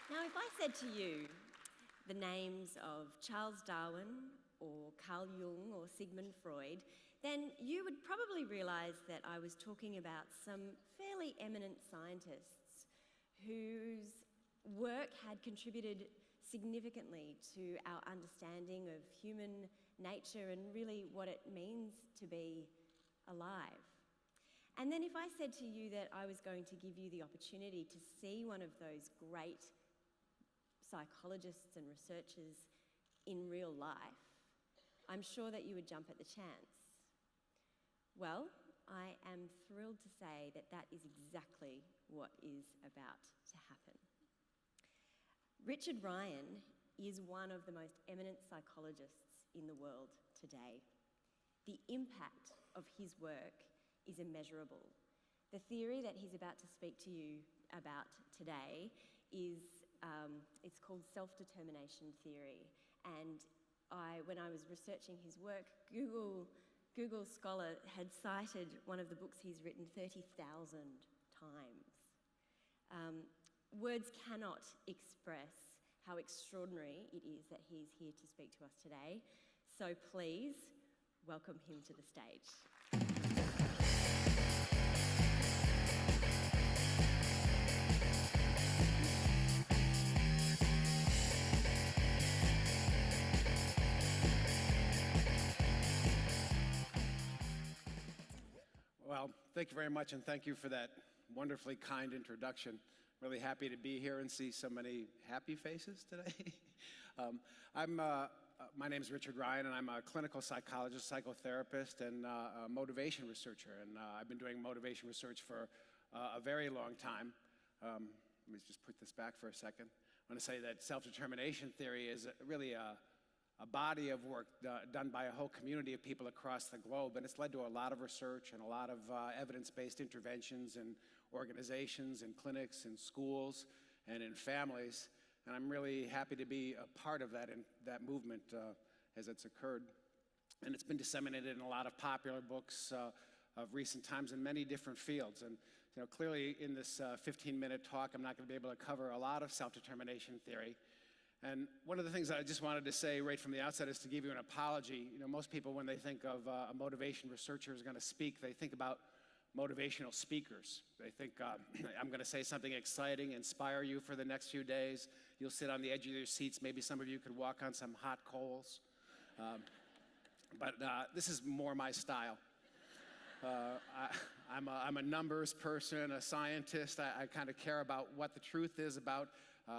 Now, if I said to you the names of Charles Darwin or Carl Jung or Sigmund Freud, then you would probably realise that I was talking about some fairly eminent scientists whose work had contributed significantly to our understanding of human nature and really what it means to be alive. And then if I said to you that I was going to give you the opportunity to see one of those great psychologists and researchers in real life, I'm sure that you would jump at the chance. Well, I am thrilled to say that that is exactly what is about to happen. Richard Ryan is one of the most eminent psychologists in the world today. The impact of his work is immeasurable. The theory that he's about to speak to you about today is it's called self-determination theory. And when I was researching his work, Google Scholar had cited one of the books he's written 30,000 times. Words cannot express how extraordinary it is that he's here to speak to us today. So please welcome him to the stage. Well, thank you very much, and thank you for that wonderfully kind introduction. Really happy to be here and see so many happy faces today. My name is Richard Ryan, and I'm a clinical psychologist, psychotherapist, and a motivation researcher. And I've been doing motivation research for a very long time. Let me just put this back for a second. I want to say that self-determination theory is really a body of work done by a whole community of people across the globe, and it's led to a lot of research and a lot of evidence-based interventions in organizations and clinics and schools and in families. And I'm really happy to be a part of that movement as it's occurred. And it's been disseminated in a lot of popular books of recent times in many different fields. And clearly in this 15-minute talk, I'm not going to be able to cover a lot of self-determination theory. And one of the things that I just wanted to say right from the outset is to give you an apology. Most people, when they think of a motivation researcher who's going to speak, they think about motivational speakers. They think, I'm going to say something exciting, inspire you for the next few days. You'll sit on the edge of your seats. Maybe some of you could walk on some hot coals. But this is more my style. I'm a numbers person, a scientist. I kind of care about what the truth is about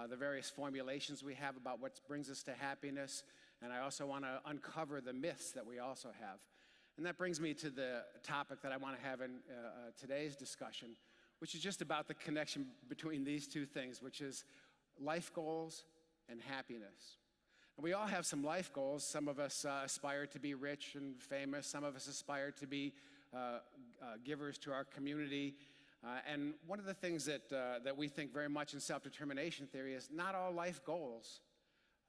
the various formulations we have about what brings us to happiness. And I also want to uncover the myths that we also have. And that brings me to the topic that I want to have in today's discussion, which is just about the connection between these two things, which is life goals and happiness. And we all have some life goals. Some of us aspire to be rich and famous. Some of us aspire to be givers to our community. And one of the things that we think very much in self-determination theory is not all life goals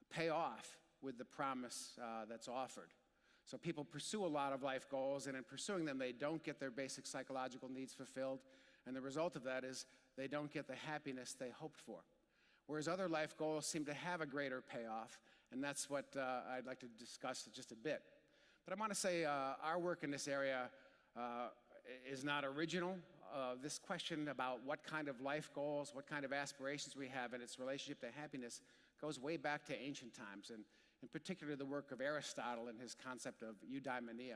pay off with the promise that's offered. So people pursue a lot of life goals, and in pursuing them, they don't get their basic psychological needs fulfilled. And the result of that is they don't get the happiness they hoped for. Whereas other life goals seem to have a greater payoff, and that's what I'd like to discuss just a bit. But I want to say our work in this area is not original. This question about what kind of life goals, what kind of aspirations we have and its relationship to happiness goes way back to ancient times, and in particular the work of Aristotle and his concept of Eudaimonia.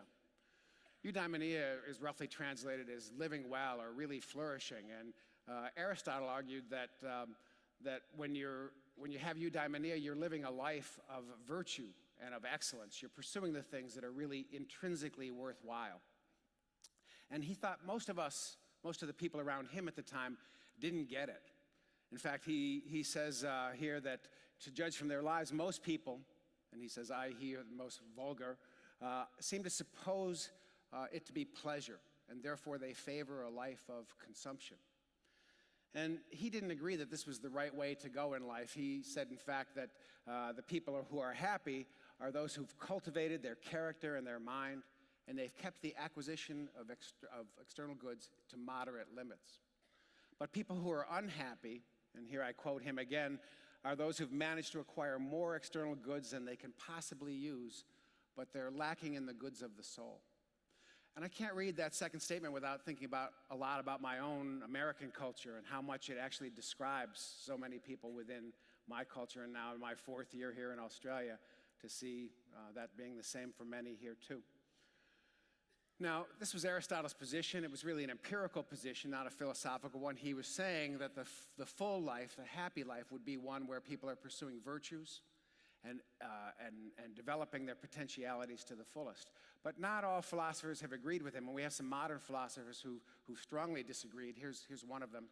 Eudaimonia is roughly translated as living well or really flourishing, and Aristotle argued that when you have eudaimonia, you're living a life of virtue and of excellence. You're pursuing the things that are really intrinsically worthwhile. And he thought most of the people around him at the time didn't get it. In fact, he says here that to judge from their lives, most people, and he says he are the most vulgar, seem to suppose it to be pleasure, and therefore they favor a life of consumption. And he didn't agree that this was the right way to go in life. He said, in fact, that the people who are happy are those who've cultivated their character and their mind, and they've kept the acquisition of external goods to moderate limits. But people who are unhappy, and here I quote him again, are those who've managed to acquire more external goods than they can possibly use, but they're lacking in the goods of the soul. And I can't read that second statement without thinking a lot about my own American culture and how much it actually describes so many people within my culture, and now in my fourth year here in Australia, to see that being the same for many here too. Now, this was Aristotle's position. It was really an empirical position, not a philosophical one. He was saying that the full life, the happy life, would be one where people are pursuing virtues and developing their potentialities to the fullest. But not all philosophers have agreed with him, and we have some modern philosophers who strongly disagreed. Here's one of them.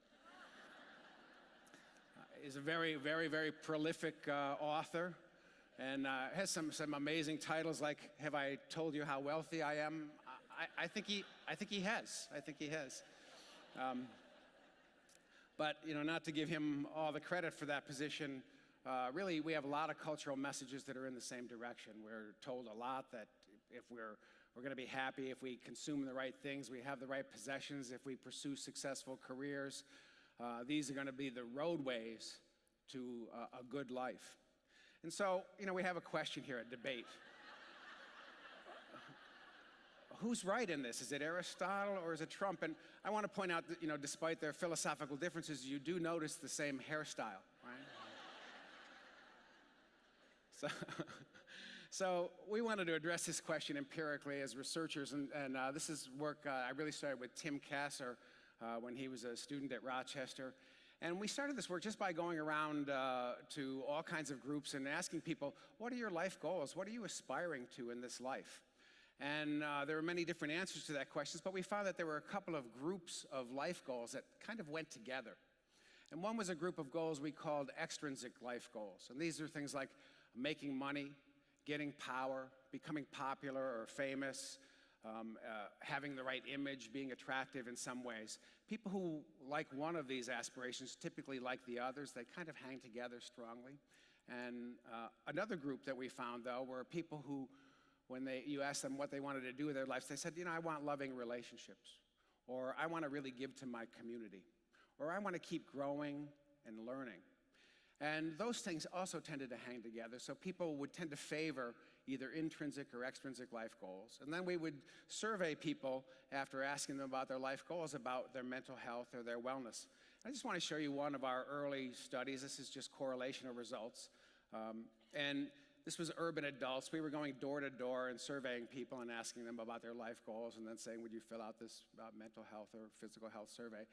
He's a very, very, very prolific author, and has some amazing titles like "Have I Told You How Wealthy I Am?" I think he has. But not to give him all the credit for that position. Really, we have a lot of cultural messages that are in the same direction. We're told a lot that if we're going to be happy if we consume the right things, we have the right possessions, if we pursue successful careers. These are going to be the roadways to a good life. And so, we have a question here, a debate. Who's right in this? Is it Aristotle or is it Trump? And I want to point out that, despite their philosophical differences, you do notice the same hairstyle, right? So we wanted to address this question empirically as researchers, and this is work I really started with Tim Kasser when he was a student at Rochester. And we started this work just by going around to all kinds of groups and asking people, what are your life goals? What are you aspiring to in this life? And there were many different answers to that question, but we found that there were a couple of groups of life goals that kind of went together. And one was a group of goals we called extrinsic life goals. And these are things like making money, getting power, becoming popular or famous, having the right image, being attractive in some ways. People who like one of these aspirations typically like the others. They kind of hang together strongly. And another group that we found, though, were people who, when you ask them what they wanted to do with their lives, they said, I want loving relationships, or I want to really give to my community, or I want to keep growing and learning. And those things also tended to hang together, so people would tend to favor either intrinsic or extrinsic life goals. And then we would survey people after asking them about their life goals, about their mental health or their wellness. I just want to show you one of our early studies. This is just correlation of results. And this was urban adults. We were going door to door and surveying people and asking them about their life goals and then saying, would you fill out this mental health or physical health survey?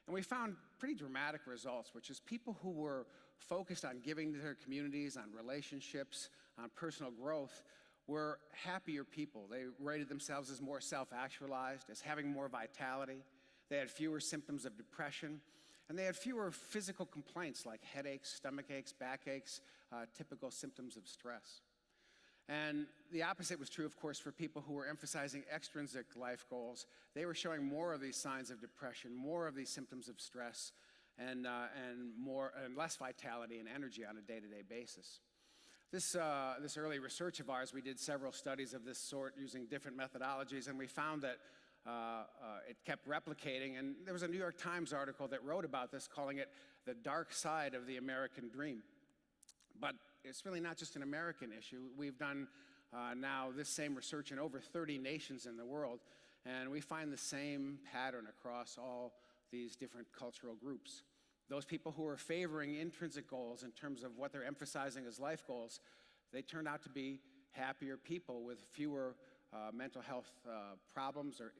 And we found pretty dramatic results, which is people who were focused on giving to their communities, on relationships, on personal growth, were happier people. They rated themselves as more self-actualized, as having more vitality. They had fewer symptoms of depression, and they had fewer physical complaints like headaches, stomach aches, backaches, typical symptoms of stress. And the opposite was true, of course, for people who were emphasizing extrinsic life goals. They were showing more of these signs of depression, more of these symptoms of stress, and less vitality and energy on a day-to-day basis. This early research of ours, we did several studies of this sort using different methodologies, and we found that it kept replicating. And there was a New York Times article that wrote about this, calling it the dark side of the American dream. But it's really not just an American issue. We've done now this same research in over 30 nations in the world, and we find the same pattern across all these different cultural groups. Those people who are favoring intrinsic goals in terms of what they're emphasizing as life goals, they turn out to be happier people with fewer mental health problems or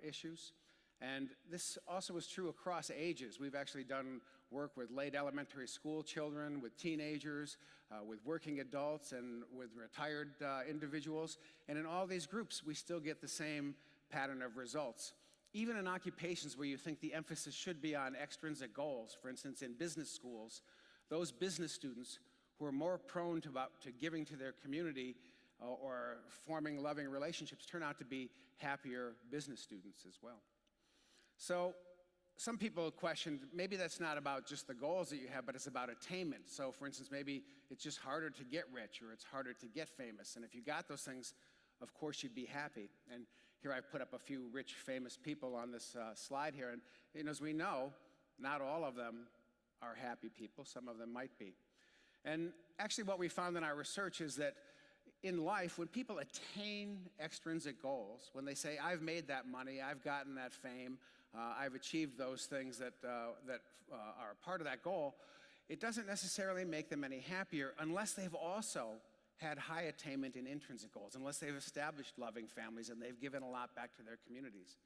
issues. And this also is true across ages. We've actually done work with late elementary school children, with teenagers, with working adults, and with retired individuals. And in all these groups, we still get the same pattern of results. Even in occupations where you think the emphasis should be on extrinsic goals, for instance, in business schools, those business students who are more prone to giving to their community or forming loving relationships turn out to be happier business students as well. So some people questioned, maybe that's not about just the goals that you have, but it's about attainment. So for instance, maybe it's just harder to get rich or it's harder to get famous. And if you got those things, of course you'd be happy. And here I've put up a few rich, famous people on this slide here. And as we know, not all of them are happy people. Some of them might be. And actually what we found in our research is that in life, when people attain extrinsic goals, when they say, I've made that money, I've gotten that fame, I've achieved those things that are part of that goal, it doesn't necessarily make them any happier unless they've also had high attainment in intrinsic goals, unless they've established loving families and they've given a lot back to their communities.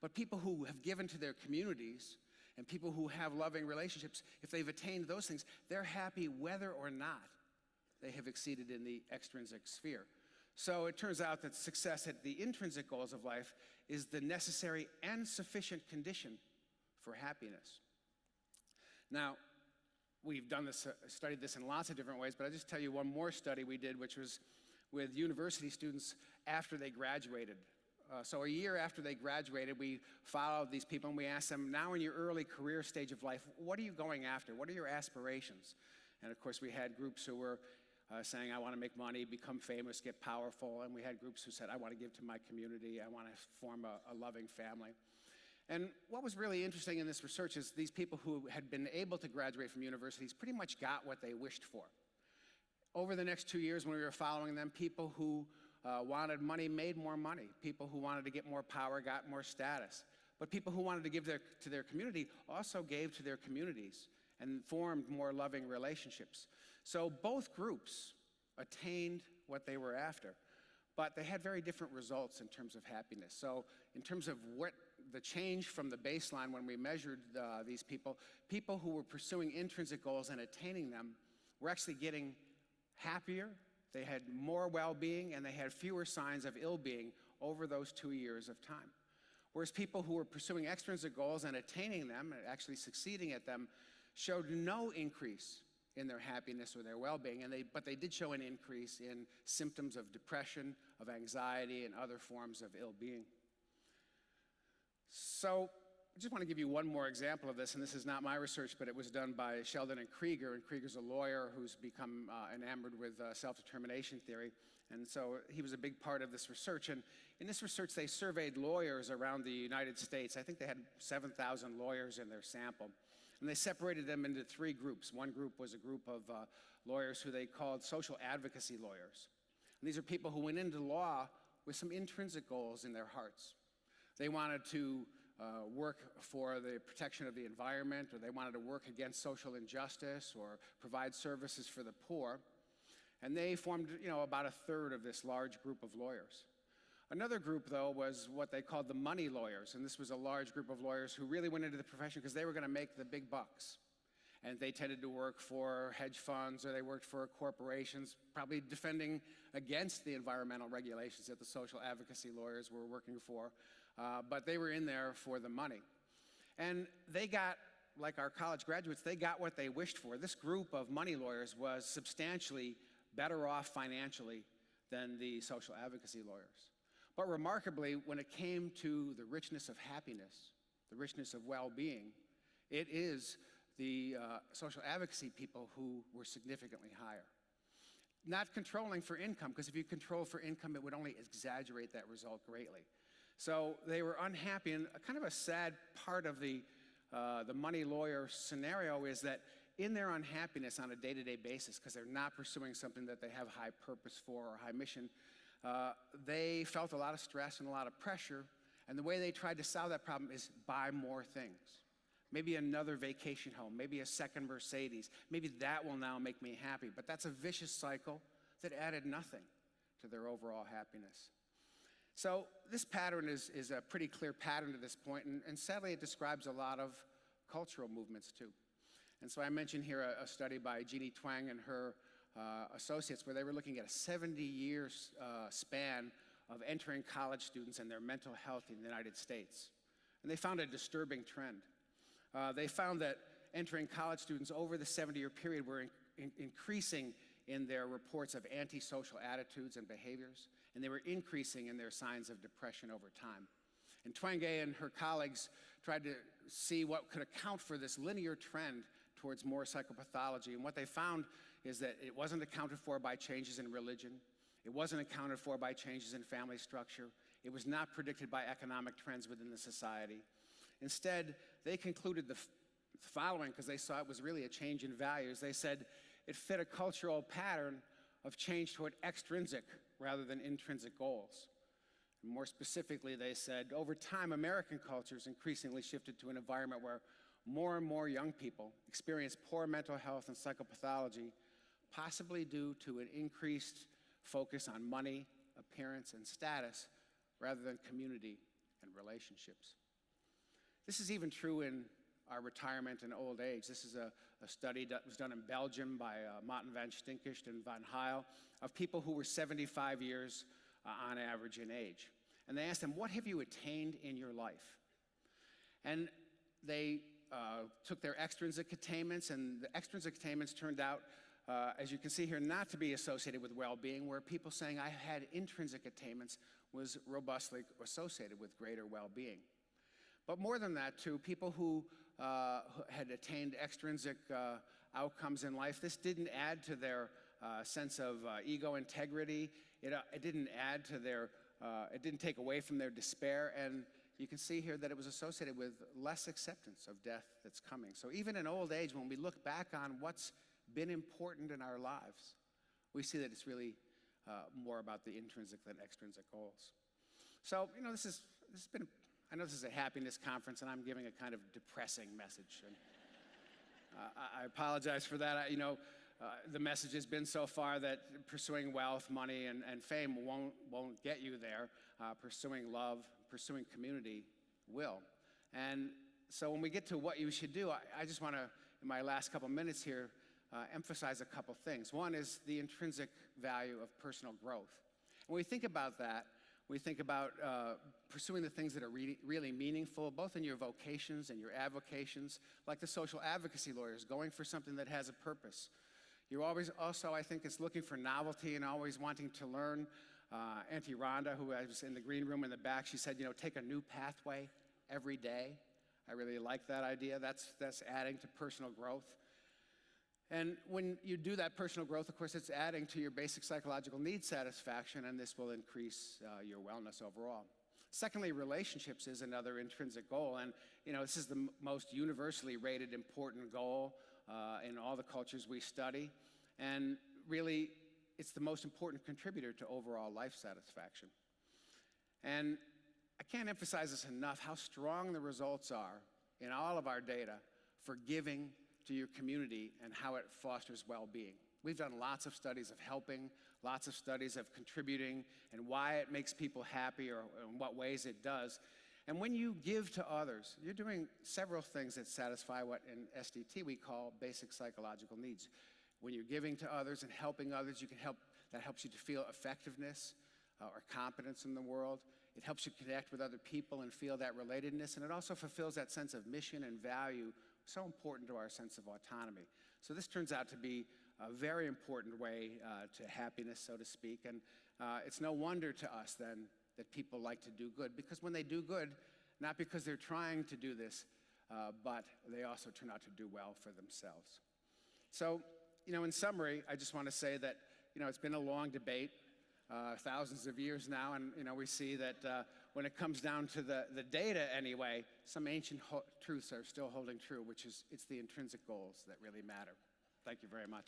But people who have given to their communities and people who have loving relationships, if they've attained those things, they're happy whether or not they have exceeded in the extrinsic sphere. So it turns out that success at the intrinsic goals of life is the necessary and sufficient condition for happiness. Now, we've done this, studied this in lots of different ways, but I'll just tell you one more study we did, which was with university students after they graduated. So a year after they graduated, we followed these people and we asked them, now in your early career stage of life, what are you going after? What are your aspirations? And of course, we had groups who were saying, I want to make money, become famous, get powerful. And we had groups who said, I want to give to my community. I want to form a loving family. And what was really interesting in this research is these people who had been able to graduate from universities pretty much got what they wished for. Over the next 2 years when we were following them, people who wanted money made more money. People who wanted to get more power got more status. But people who wanted to give to their community also gave to their communities and formed more loving relationships. So both groups attained what they were after, but they had very different results in terms of happiness. So in terms of what the change from the baseline when we measured these people who were pursuing intrinsic goals and attaining them were actually getting happier, they had more well-being, and they had fewer signs of ill-being over those 2 years of time. Whereas people who were pursuing extrinsic goals and attaining them, and actually succeeding at them, showed no increase in their happiness or their well-being, but they did show an increase in symptoms of depression, of anxiety, and other forms of ill-being. So I just want to give you one more example of this, and this is not my research, but it was done by Sheldon and Krieger Krieger's a lawyer who's become enamored with self-determination theory, and so he was a big part of this research. And in this research, they surveyed lawyers around the United States. I think they had 7,000 lawyers in their sample. And they separated them into 3 groups. One group was a group of lawyers who they called social advocacy lawyers. And these are people who went into law with some intrinsic goals in their hearts. They wanted to work for the protection of the environment, or they wanted to work against social injustice or provide services for the poor. And they formed, about a third of this large group of lawyers. Another group, though, was what they called the money lawyers, and this was a large group of lawyers who really went into the profession because they were going to make the big bucks. And they tended to work for hedge funds, or they worked for corporations, probably defending against the environmental regulations that the social advocacy lawyers were working for, but they were in there for the money. And they got, like our college graduates, they got what they wished for. This group of money lawyers was substantially better off financially than the social advocacy lawyers. But remarkably, when it came to the richness of happiness, the richness of well-being, it is the social advocacy people who were significantly higher. Not controlling for income, because if you control for income, it would only exaggerate that result greatly. So they were unhappy, and kind of a sad part of the money lawyer scenario is that in their unhappiness on a day-to-day basis, because they're not pursuing something that they have high purpose for or high mission, they felt a lot of stress and a lot of pressure, and the way they tried to solve that problem is buy more things. Maybe another vacation home, maybe a second Mercedes. Maybe that will now make me happy. But that's a vicious cycle that added nothing to their overall happiness. So this pattern is a pretty clear pattern to this point, and sadly it describes a lot of cultural movements too. And so I mentioned here a study by Jeannie Twang and her associates where they were looking at a 70-year span of entering college students and their mental health in the United States. And they found a disturbing trend. They found that entering college students over the 70-year period were increasing in their reports of antisocial attitudes and behaviors, and they were increasing in their signs of depression over time. And Twenge and her colleagues tried to see what could account for this linear trend towards more psychopathology, and what they found is that it wasn't accounted for by changes in religion, it wasn't accounted for by changes in family structure, it was not predicted by economic trends within the society. Instead, they concluded the following, because they saw it was really a change in values. They said it fit a cultural pattern of change toward extrinsic rather than intrinsic goals. And more specifically, they said, over time, American cultures increasingly shifted to an environment where more and more young people experience poor mental health and psychopathology, possibly due to an increased focus on money, appearance, and status, rather than community and relationships. This is even true in our retirement and old age. This is a study that was done in Belgium by Maarten van Stinkist and Van Heil of people who were 75 years on average in age. And they asked them, what have you attained in your life? And they took their extrinsic attainments, and the extrinsic attainments turned out, as you can see here, not to be associated with well-being, where people saying I had intrinsic attainments was robustly associated with greater well-being. But more than that, too, people who had attained extrinsic outcomes in life, this didn't add to their sense of ego integrity. It didn't add to their, it didn't take away from their despair. And you can see here that it was associated with less acceptance of death that's coming. So even in old age, when we look back on what's been important in our lives, we see that it's really more about the intrinsic than extrinsic goals. So, this has been, I know this is a happiness conference, and I'm giving a kind of depressing message. And I apologize for that. The message has been so far that pursuing wealth, money, and fame won't get you there. Pursuing love, pursuing community will. And so when we get to what you should do, I just want to, in my last couple minutes here, emphasize a couple things. One is the intrinsic value of personal growth. When we think about that, we think about pursuing the things that are really meaningful, both in your vocations and your avocations, like the social advocacy lawyers, going for something that has a purpose. You're always also, I think, is looking for novelty and always wanting to learn. Auntie Rhonda, who was in the green room in the back, she said, take a new pathway every day. I really like that idea. That's adding to personal growth. And when you do that personal growth, of course, it's adding to your basic psychological need satisfaction, and this will increase your wellness overall. Secondly, relationships is another intrinsic goal, and this is the most universally rated important goal in all the cultures we study, and really, it's the most important contributor to overall life satisfaction. And I can't emphasize this enough, how strong the results are in all of our data for giving to your community and how it fosters well-being. We've done lots of studies of helping, lots of studies of contributing, and why it makes people happy or in what ways it does. And when you give to others, you're doing several things that satisfy what in SDT we call basic psychological needs. When you're giving to others and helping others, that helps you to feel effectiveness or competence in the world. It helps you connect with other people and feel that relatedness, and it also fulfills that sense of mission and value, so important to our sense of autonomy. So this turns out to be a very important way to happiness, so to speak, and it's no wonder to us then that people like to do good, because when they do good, not because they're trying to do this, but they also turn out to do well for themselves. So, in summary, I just want to say that, it's been a long debate, thousands of years now, and, we see that when it comes down to the data anyway, some ancient truths are still holding true, which is it's the intrinsic goals that really matter. Thank you very much.